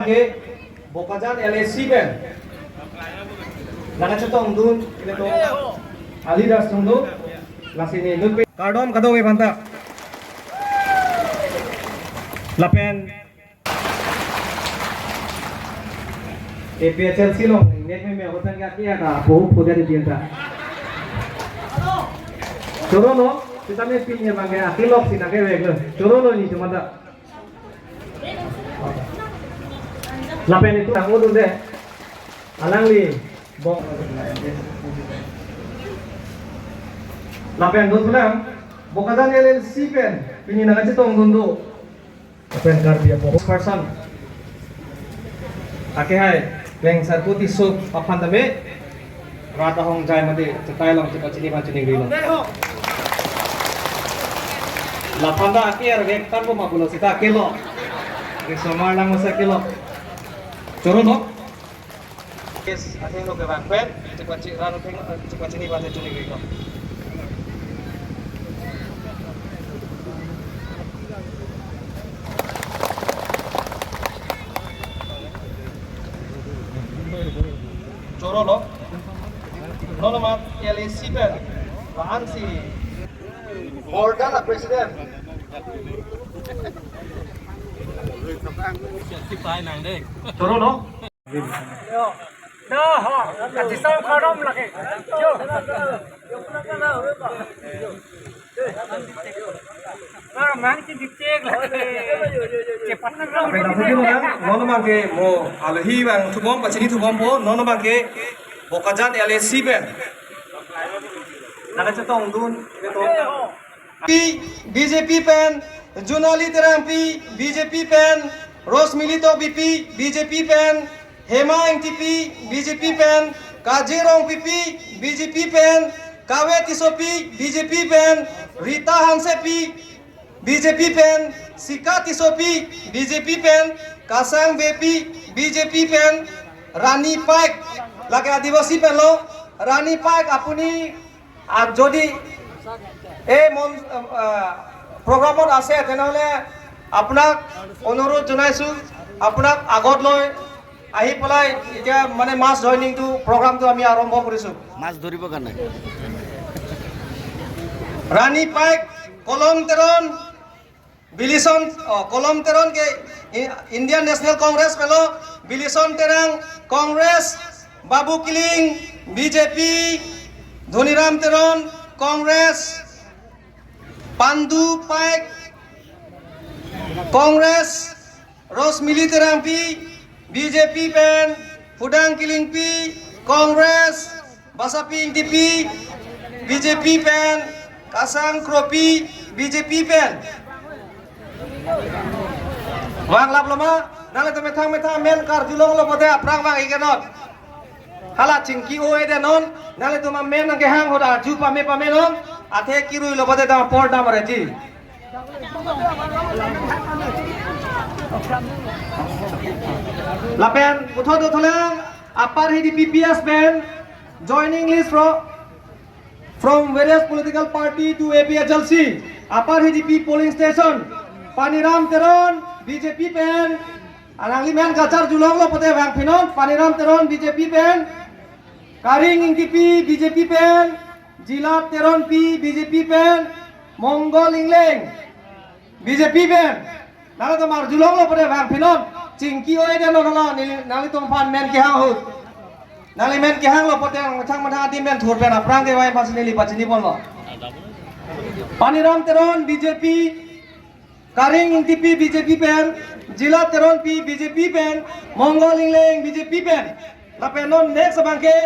Ke Bokajan LSC Ben Nana cetong dun ile to Ali das tungdu lasini nut kardom kado we banta lapen APHL silong net में होता क्या किया था बहुत पूजा दी था चोरो लो kita में पिन्या मांगे akilok sih nak kewek lo चोरो लो ni cuma tak lapen itu tangguh dulu deh alang li bong lapen dulu lang Bokajan LLC pen pini nak cetong dundu lapen kardia bong person ake hai leng sarputi sup apan tabe rata hong jai mati cetai long cepat cini macam ni gilo lapan dah ake ergek tanpa mabulo sita kilo kesomar lang masa kilo Turun dong. Yes, akhirnya lo ke banquet, cepat ranu cepat sini bahasa cuni gitu. Coro lo, nono mat LSC pen, bahan si, organ lah presiden. Coro lo. Yo, dah ha, kasih tahu karam lagi. Yo, nah, mana sih dicek lagi? Cepat nak karam. Baik, nanti kita kan, nono mangke mo alhi bang tubom, pacini tubom po, nono mangke Bokajan LSC pen. Nak cetong dun, itu. BJP pen, Junali Terampi, BJP pen, Ros Milito BP, BJP pen, Hema NTP, BJP pen, Kajirong PP, BJP pen, Kawe Tisopi, BJP pen, Rita Hansepi, BJP pen, Sika Tisopi, BJP pen, Kasang BP, BJP pen, Rani Paik, lagi Adivasi pen lo, Rani Paik apuni jodi programot আছে তেনেহলে আপোনাক অনুৰোধ জনাইছো আপোনাক আগত লৈ আহি পলাই এতিয়া মানে মাছ জয়নিংটো প্ৰগ্ৰামটো আমি আৰম্ভ কৰিছো মাছ ধৰিব কাৰণে ৰানী পাইক কলম তেৰণ বিলিছন কলম তেৰণ কে ইন্ডিয়ান নেশনেল কংগ্ৰেস পেলো বিলিছন তেৰাং কংগ্ৰেস বাবু killing BJP Dhaniram Teron Congress Pandu Paik Kongres Ros Militerampi BJP pen Pudang Kilingpi Kongres Basapi Intipi BJP pen Kasang Kropi BJP pen Wang lap lama nale to methang men kar julong lo pode aprang wang ikenot hala chingki oe de non nale to ma men nge hang hoda ju pame non Athe kirui lo bade dam por dam reji. Lapen utho do tholang upper hidi PPS band joining list from various political party to APHLC upper hidi polling station Paniram Teron BJP band anangli men kachar julong lo pate bang phinon Paniram Teron BJP band Karing Ingkipi BJP band Jilat Teron P BJP pen Mongol Ingleng BJP pen nalo to mar julong lo pade bang phinon chingki oe de no nalo nali tong phan men ki hang hut nali men ki hang lo pade chang matha di men thur pen aprang ke wai pasini li pachini bon lo Paniram Teron BJP Karing NTP BJP pen Jilat Teron P BJP pen Mongol Ingleng BJP pen lapenon next bangke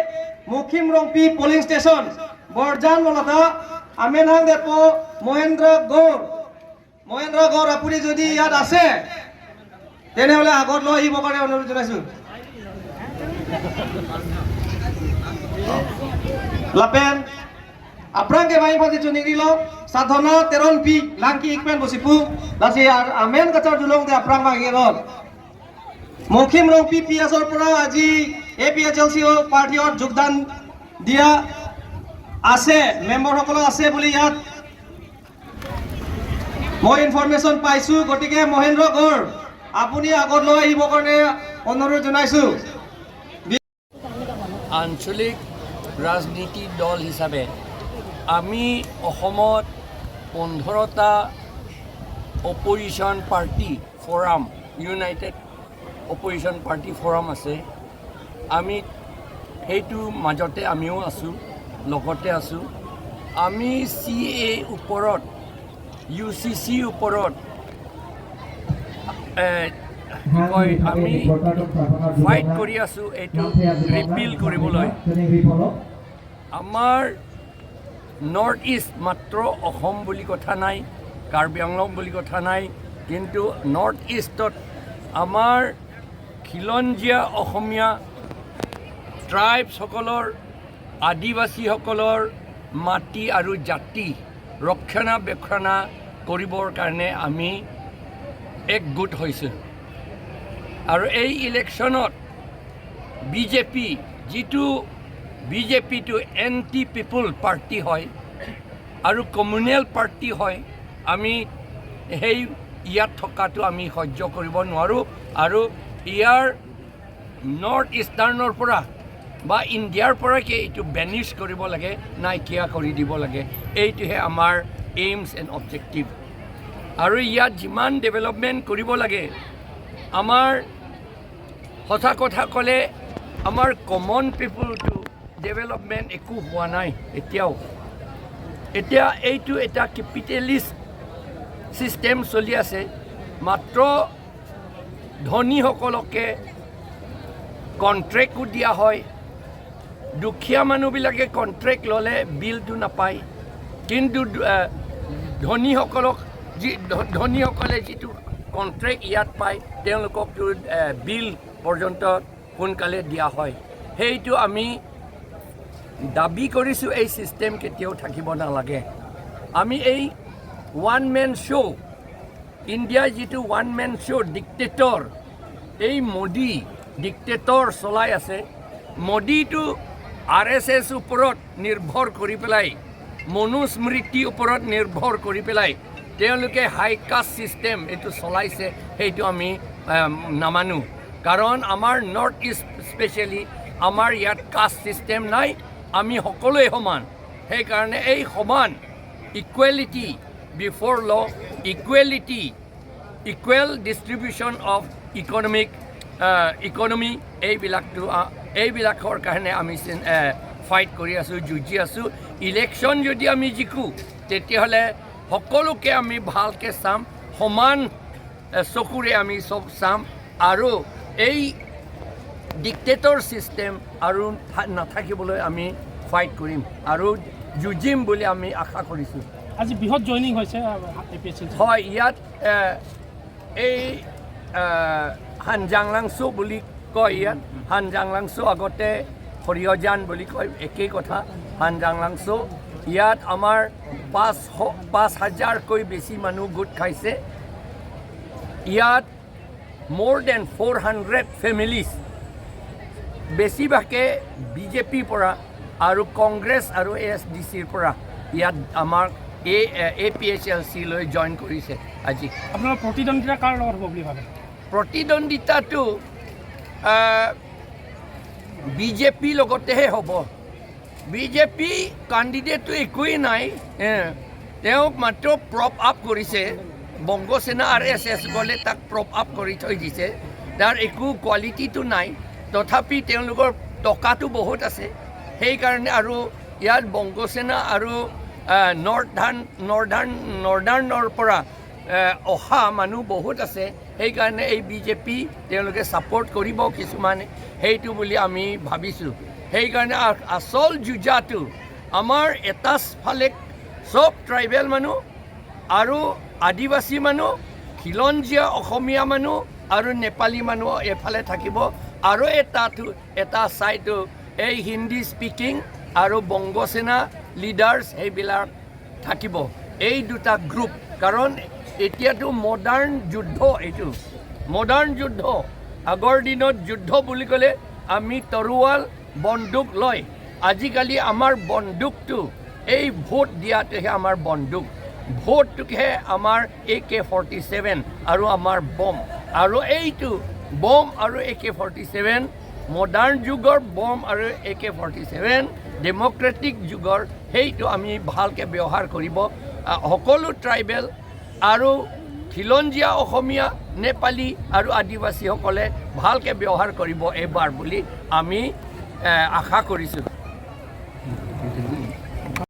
Mukhim Rong P polling station Borjan molata amen hang depo Mohendra Gaur apuni jodi yad ase tenehole agot lo hi bokare onurudh jonaisu lapen aprang ke bai phasi chuningri lo sadhana teron pi langki ikpen bosipu lasi amen kachar julong te aprang ma gelon Mukhim Rong P PSR pura aji APHLC party or jogdan dia আছে member সকল আছে বুলি ইয়াত মই information পাইছো গটিকে মহেন্দ্ৰ গড় আপুনি আগত লৈ আহিবৰ কাৰণে অনুৰোধ জনাইছোঁ। আঞ্চলিক ৰাজনীতি দল হিচাপে আমি অসমত 15টা opposition party forum, united opposition party forum আছে। আমি সেইটো মাজতে আমিও আছোঁ, লগতে আছোঁ। আমি CA ওপৰত, UCC ওপৰত কয় আমি ফাইট কৰি আছোঁ এইটো ৰিপিল কৰিবলৈ। আমাৰ নৰ্থ ইষ্ট মাত্ৰ অসম বুলি কথা নাই, কাৰ্বি আংলং বুলি কথা নাই, কিন্তু নৰ্থ ইষ্টত আমাৰ খিলঞ্জীয়া অসমীয়া ট্ৰাইবছসকলৰ, আদিবাসীসকলৰ মাটি আৰু জাতি ৰক্ষণাবেক্ষণা কৰিবৰ কাৰণে আমি একগোট হৈছোঁ। আৰু এই ইলেকশ্যনত বিজেপি, যিটো বিজেপিটো এণ্টি পিপুল পাৰ্টি হয় আৰু কমিউনেল পাৰ্টি হয়, আমি সেই ইয়াত থকাটো আমি সহ্য কৰিব নোৱাৰোঁ। আৰু ইয়াৰ নৰ্থ ইষ্টাৰ্ণৰ পৰা বা ইণ্ডিয়াৰ পৰাকে এইটো বেনিছ কৰিব লাগে, নাইকিয়া কৰি দিব লাগে। এইটোহে আমাৰ এইমছ এণ্ড অবজেক্টিভ। আৰু ইয়াত যিমান ডেভেলপমেণ্ট কৰিব লাগে, আমাৰ সঁচা কথা ক'লে আমাৰ কমন পিপুলটো ডেভেলপমেণ্ট একো হোৱা নাই এতিয়াও। এতিয়া এইটো এটা কেপিটেলিষ্ট ছিষ্টেম চলি আছে। মাত্ৰ ধনীসকলকে কণ্ট্ৰেক্টো দিয়া হয়, দুখীয়া মানুহবিলাকে কণ্ট্ৰেক্ট ল'লে বিলটো নাপায়, কিন্তু ধনীসকলে যিটো কণ্ট্ৰেক্ট ইয়াত পায় তেওঁলোককতো বিল পৰ্যন্ত সোনকালে দিয়া হয়। সেইটো আমি দাবী কৰিছোঁ এই ছিষ্টেম কেতিয়াও থাকিব নালাগে। আমি এই ওৱান মেন শ্ব', ইণ্ডিয়াৰ যিটো ওৱান মেন শ্ব' ডিক্টেটৰ, এই মোদী ডিক্টেটৰ চলাই আছে। মোদীটো RSS ওপৰত নিৰ্ভৰ কৰি পেলাই, মনুস্মৃতিৰ ওপৰত নিৰ্ভৰ কৰি পেলাই তেওঁলোকে হাই কাষ্ট ছিষ্টেম এইটো চলাইছে। সেইটো আমি নামানো, কাৰণ আমাৰ নৰ্থ ইষ্ট স্পেচিয়েলি আমাৰ ইয়াত কাষ্ট ছিষ্টেম নাই, আমি সকলোৱে সমান। সেইকাৰণে এই সমান ইকুৱেলিটি বিফৰ ল, equality, equal distribution of economy, এইবিলাকৰ কাৰণে আমি ফাইট কৰি আছোঁ, যুঁজি আছোঁ। ইলেকশ্যন যদি আমি জিকোঁ তেতিয়াহ'লে সকলোকে আমি ভালকৈ চাম, সমান চকুৰে আমি চব চাম, আৰু এই ডিক্টেটৰ ছিষ্টেম আৰু নাথাকিবলৈ আমি ফাইট কৰিম আৰু যুঁজিম বুলি আমি আশা কৰিছোঁ। আজি বৃহৎ জইনিং হৈছে হয়, ইয়াত এই হানজাংলাংছু বুলি কয়, ইয়াত হানজাংলাংছু, আগতে সৰিয়জান বুলি কয়, একেই কথা হানজাংলাংছু। ইয়াত আমাৰ 5,000কৈ বেছি মানুহ গোট খাইছে। ইয়াত more than 400 families, বেছিভাগে বিজেপিৰ পৰা আৰু কংগ্ৰেছ আৰু ASDCৰ পৰা ইয়াত আমাৰ APHLC লৈ জইন কৰিছে আজি। আপোনাৰ প্ৰতিদ্বন্দ্বিতা কাৰ লগত হ'ব বুলি ভাবে? প্ৰতিদ্বন্দ্বিতাটো বিজেপি লগতেহে হ'ব। বিজেপি কেণ্ডিডেটটো একোৱেই নাই, তেওঁক মাত্ৰ প্ৰপ আপ কৰিছে। বংগসেনা RSS গ'লে তাক প্ৰপ আপ কৰি থৈ দিছে, তাৰ একো কোৱালিটিটো নাই। তথাপি তেওঁলোকৰ টকাটো বহুত আছে, সেইকাৰণে। আৰু ইয়াত বংগসেনা আৰু নৰ্দাৰ্ণৰ পৰা অহা মানুহ বহুত আছে, সেইকাৰণে এই বিজেপি তেওঁলোকে ছাপৰ্ট কৰিব কিছুমানে, সেইটো বুলি আমি ভাবিছোঁ। সেইকাৰণে আচল যুঁজাটো আমাৰ এটা ফালে চব ট্ৰাইবেল মানুহ আৰু আদিবাসী মানুহ, খিলঞ্জীয়া অসমীয়া মানুহ আৰু নেপালী মানুহ এফালে থাকিব, আৰু এটা ছাইডটো এই হিন্দী স্পিকিং আৰু বংগসেনা লিডাৰ্ছ সেইবিলাক থাকিব, এই দুটা গ্ৰুপ। কাৰণ এতিয়াতো মডাৰ্ণ যুদ্ধ, এইটো মডাৰ্ণ যুদ্ধ। আগৰ দিনত যুদ্ধ বুলি ক'লে আমি তৰোৱাল বন্দুক লয়, আজিকালি আমাৰ বন্দুকটো এই ভোট দিয়াটোহে আমাৰ বন্দুক, ভোটটোহে আমাৰ AK-47 আৰু আমাৰ বম। আৰু এইটো বম আৰু AK-47 মডাৰ্ণ যুগৰ বম আৰু AK-47 ডেম'ক্ৰেটিক যুগৰ সেইটো আমি ভালকৈ ব্যৱহাৰ কৰিব সকলো ট্ৰাইবেল আৰু খিলঞ্জীয়া অসমীয়া নেপালী আৰু আদিবাসীসকলে ভালকৈ ব্যৱহাৰ কৰিব এইবাৰ বুলি আমি আশা কৰিছোঁ